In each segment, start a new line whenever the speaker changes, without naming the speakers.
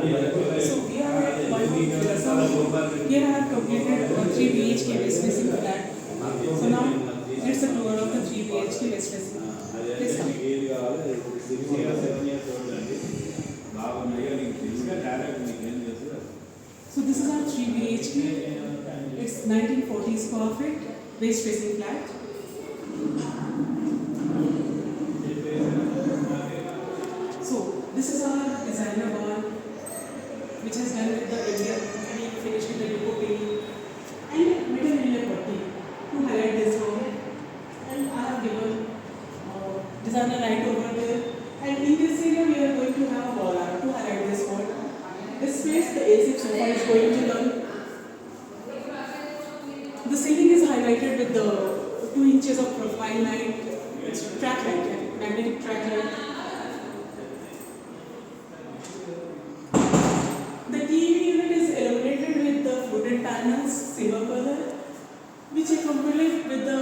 So we are at Mayur. So here I have completed 3 BHK West facing flat. So now it's a tour of the 3 BHK West facing. Please come. So this is our 3 BHK. It's 1940s perfect west facing flat. So this is our designer wall, which has done with the India finished with the Yuko painting and middle layer putty to highlight this wall. And I have given designer light over there. And in this area we are going to have a wall art to highlight this wall. This space the AC sofa is going to learn. The ceiling is highlighted with the 2 inches of profile light. It's track light, magnetic track light. The TV unit is illuminated with the fluted panels, silver color, which accumulate with the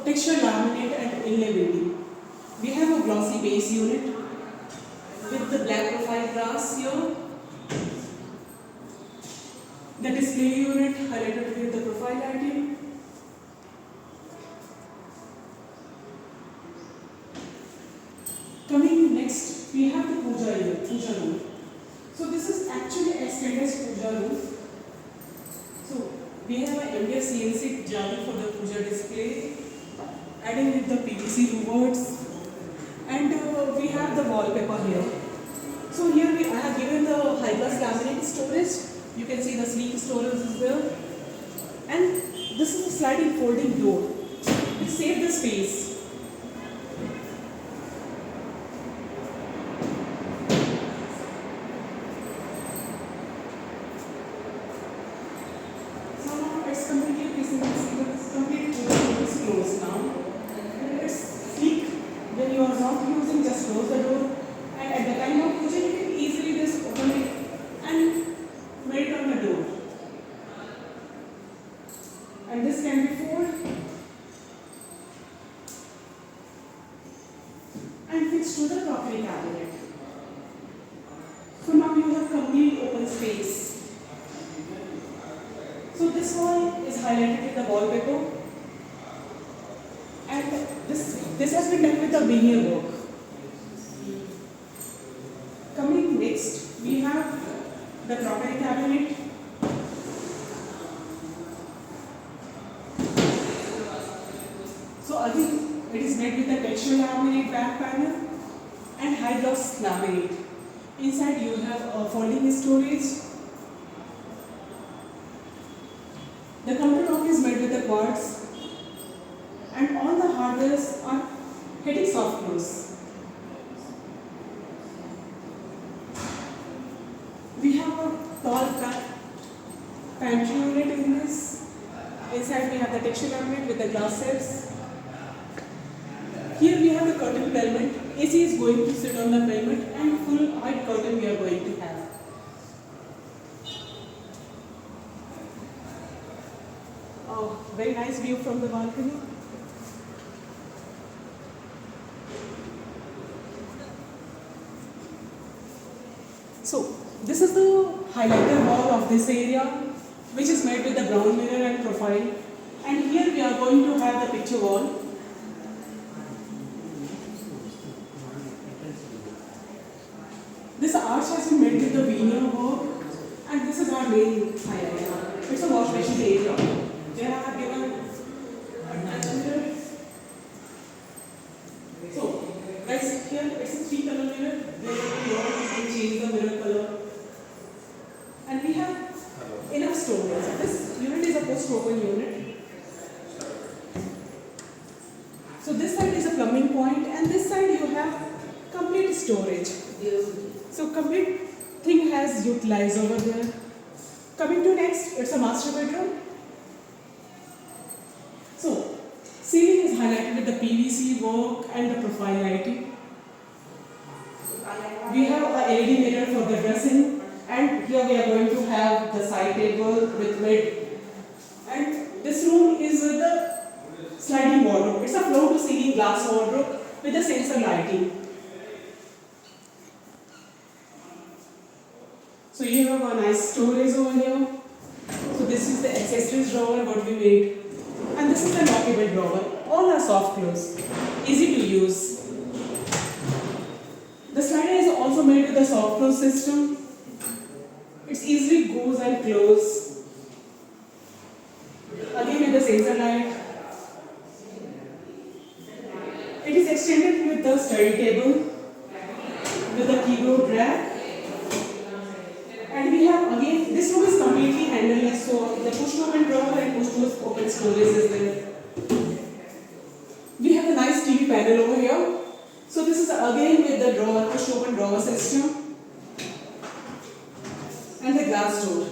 texture laminate and inlay welding. We have a glossy base unit with the black profile glass here. The display unit highlighted with the profile lighting. Coming next, we have the puja room. So this is actually extended puja room. So we have an MDF CNC jagger for the puja display, adding with the PVC rewards, and we have the wallpaper here. So here I have given the high glass laminate storage. You can see the sleek storage is there, and this is a sliding folding door which saves the space. It's completely facing it's complete is closed now. And it's sleek. When you are not using, just close the door. And at the time of puja, you can easily just open it and melt on the door. And this can be folded and fixed to the crockery cabinet. So now you have complete open space. So this wall is highlighted with the wallpaper, and this has been done with the veneer work. Coming next, we have the crockery cabinet. So again, it is made with the texture laminate back panel and high gloss laminate. Inside you have a folding storage. The countertop is made with the quartz, and all the hardwares are hitting soft close. We have a tall pantry unit in this. Inside we have the texture laminate with the glass sets. Here we have the curtain pelmet. AC is going to sit on the pelmet, and full white curtain we are going to have. Oh, very nice view from the balcony. So, this is the highlighter wall of this area, which is made with the brown mirror and profile. And here we are going to have the picture wall. This arch has been made with the veneer work, and this is our main highlighter. It's a wash basin area. There I have given attachment mirror. So, guys, here it's a 3-color mirror. There you can change the mirror color. And we have enough storage. This unit is a post-open unit. So this side is a plumbing point, and this side you have complete storage. So complete thing has utilized over there. Coming to next, it's a master bedroom. So, ceiling is highlighted with the PVC work and the profile lighting. We have a LED mirror for the dressing, and here we are going to have the side table with lid. And this room is with the sliding wardrobe. It's a floor to ceiling glass wardrobe with the sensor lighting. So you have a nice storage over here. So this is the accessories drawer what we made. And this is the lockable drawer. All are soft close. Easy to use. The slider is also made with a soft close system. It easily goes and close. Again with the sensor light. It is extended with the study table, with the keyboard rack. And we have again, this room is completely handleless, so the push to open drawer and push to open storage is there. We have a nice TV panel over here. So this is again with the drawer, push to open drawer system. And the glass door.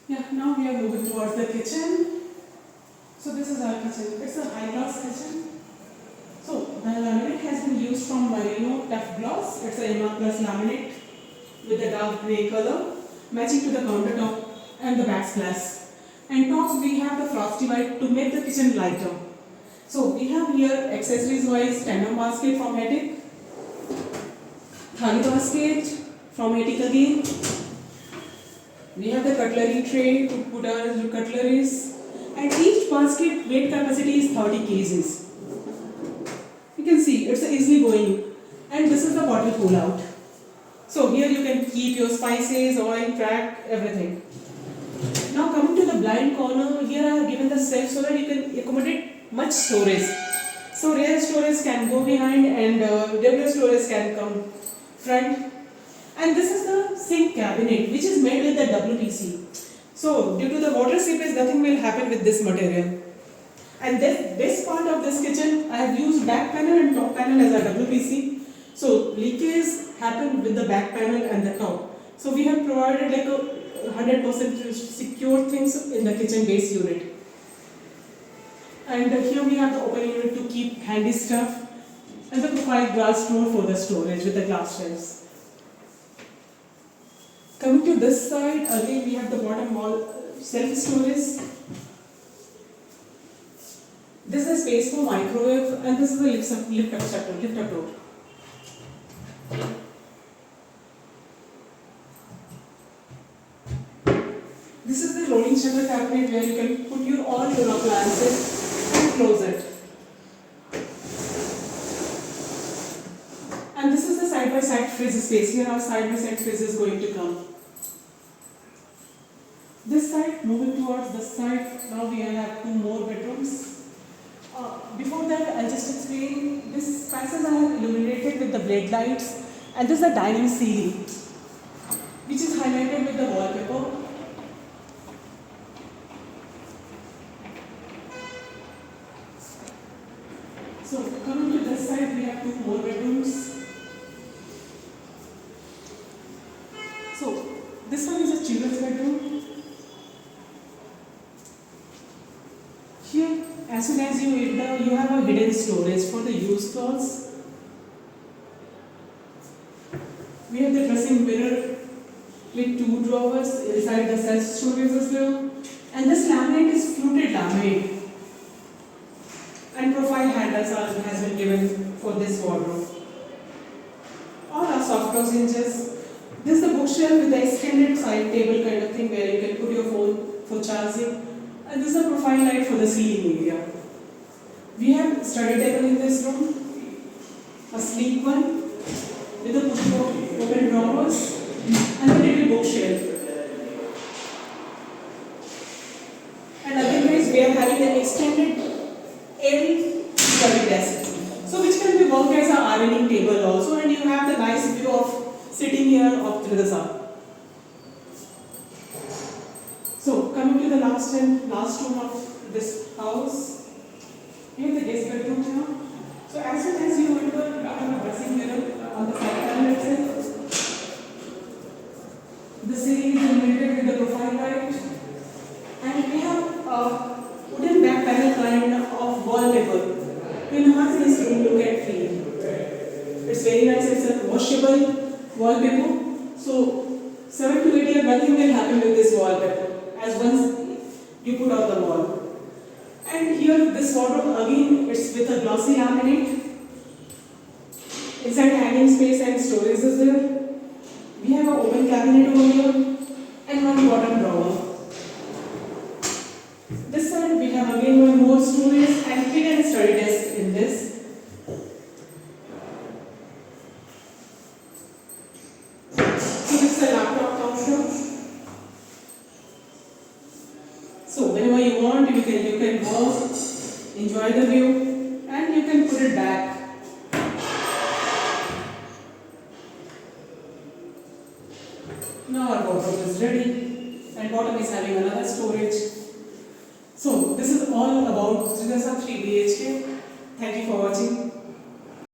Yeah, now we are moving towards the kitchen. So this is our kitchen. It's a high gloss kitchen. So the laminate has been used from Merino tough gloss. It's a MR plus laminate with a dark grey color, matching to the countertop and the backsplash. And top we have the frosty white to make the kitchen lighter. So we have here accessories wise tandem basket from Attic, thali basket from Attic again. We have the cutlery tray to put our cutleries, and each basket weight capacity is 30 kgs. You can see it's easily going, and this is the bottle pull out. So here you can keep your spices, oil, crack, everything. Now coming to the blind corner, here I have given the shelf so that you can accommodate much storage. So rear storage can go behind and regular storage can come front. And this is the sink cabinet which is made with the WPC. So due to the water seepage nothing will happen with this material. And this part of this kitchen I have used back panel and top panel as a WPC. So leakage happen with the back panel and the top. So we have provided like a 100% secure things in the kitchen base unit. And here we have the open unit to keep handy stuff and the profile glass door for the storage with the glass shelves. Coming to this side, again we have the bottom wall self storage. This is space for microwave and this is the lift up door. This is the rolling shutter cabinet where you can put all your appliances and close it. And this is the side-by-side fridge space. Here our side-by-side fridge is going to come. This side, moving towards this side, now we have 2 more bedrooms. Before that, I'll just explain, this passage I have illuminated with the blade lights, and this is the dining ceiling, which is highlighted with the wallpaper. So, coming to this side, we have 2 more bedrooms. So, this one is a children's bedroom. Here, as soon as you enter, you have a hidden storage for the used clothes. We have the dressing mirror with 2 drawers inside the self storage as well. And this laminate is fluted laminate. And profile handles has been given for this wardrobe. All are soft close hinges. This is the bookshelf with the extended side table kind of thing where you can put your phone for charging. And this is a profile light for the ceiling area. We have study table in this room, a sleek one with a push open drawers and a little bookshelf. And again guys, we are having an extended L study desk. So which can be worked as a ironing table also, and you have the nice view of sitting here up to the sun. So coming to the last room of this house. Here the guest bedroom here. So as soon as you enter, you have a dressing mirror on the side panel itself. The ceiling is illuminated with the profile light. And we have a wooden back panel kind of wallpaper to enhance this room look and feel. It's very nice, it's a washable wallpaper. So 7 to 8 years nothing will happen with this wallpaper. as once you put on the wall. And here this wardrobe again, it's with a glossy laminate. Inside hanging space and storage is there. We have an open cabinet over here and one bottom drawer. This side we have again one more storage and hidden study desk in this. So this is a laptop counter. So whenever you want, you can walk, enjoy the view, and you can put it back. Now our wardrobe is ready, and bottom is having another storage. So this is all about Sridhar 3 BHK. Thank you for watching.